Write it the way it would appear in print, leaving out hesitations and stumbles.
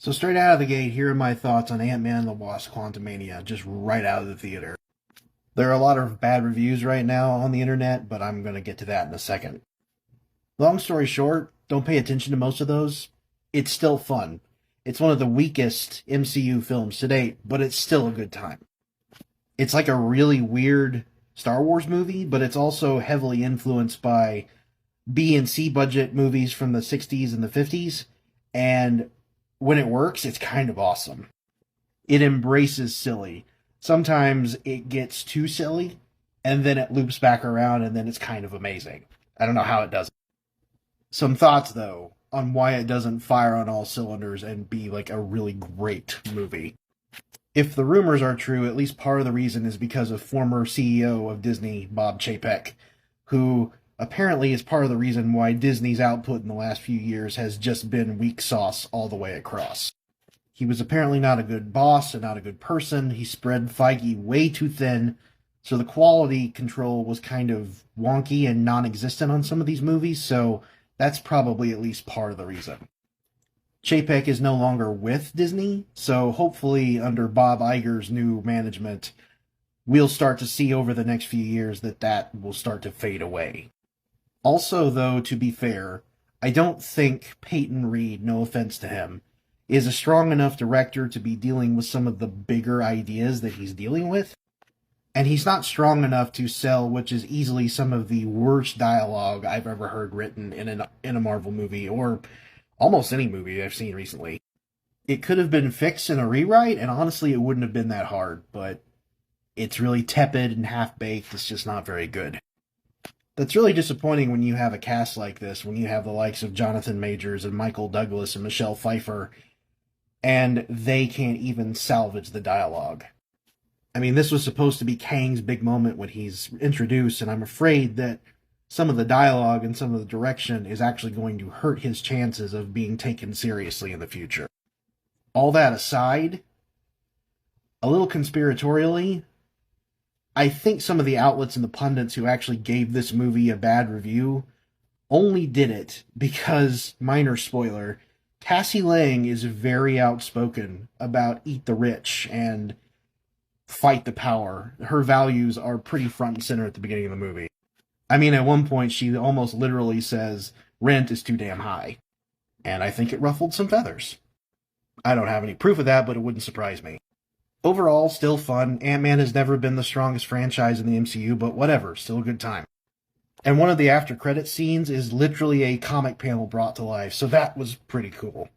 So straight out of the gate, here are my thoughts on Ant-Man and the Wasp: QUANTUMANIA, just right out of the theater. There are a lot of bad reviews right now on the internet, but I'm going to get to that in a second. Long story short, don't pay attention to most of those. It's still fun. It's one of the weakest MCU films to date, but it's still a good time. It's like a really weird Star Wars movie, but it's also heavily influenced by B and C budget movies from the 60s and the 50s, and when it works, it's kind of awesome. It embraces silly. Sometimes it gets too silly, and then it loops back around, and then it's kind of amazing. I don't know how it does it. Some thoughts, though, on why it doesn't fire on all cylinders and be like a really great movie. If the rumors are true, at least part of the reason is because of former CEO of Disney, Bob Chapek, who apparently is part of the reason why Disney's output in the last few years has just been weak sauce all the way across. He was apparently not a good boss and not a good person. He spread Feige way too thin, so the quality control was kind of wonky and non-existent on some of these movies, so that's probably at least part of the reason. Chapek is no longer with Disney, so hopefully under Bob Iger's new management, we'll start to see over the next few years that will start to fade away. Also, though, to be fair, I don't think Peyton Reed, no offense to him, is a strong enough director to be dealing with some of the bigger ideas that he's dealing with. And he's not strong enough to sell, which is easily some of the worst dialogue I've ever heard written in a Marvel movie, or almost any movie I've seen recently. It could have been fixed in a rewrite, and honestly, it wouldn't have been that hard, but it's really tepid and half-baked. It's just not very good. That's really disappointing when you have a cast like this, when you have the likes of Jonathan Majors and Michael Douglas and Michelle Pfeiffer, and they can't even salvage the dialogue. I mean, this was supposed to be Kang's big moment when he's introduced, and I'm afraid that some of the dialogue and some of the direction is actually going to hurt his chances of being taken seriously in the future. All that aside, a little conspiratorially, I think some of the outlets and the pundits who actually gave this movie a bad review only did it because, minor spoiler, Cassie Lang is very outspoken about eat the rich and fight the power. Her values are pretty front and center at the beginning of the movie. I mean, at one point, she almost literally says, rent is too damn high. And I think it ruffled some feathers. I don't have any proof of that, but it wouldn't surprise me. Overall, still fun. Ant-Man has never been the strongest franchise in the MCU, but whatever, still a good time. And one of the after-credits scenes is literally a comic panel brought to life, so that was pretty cool.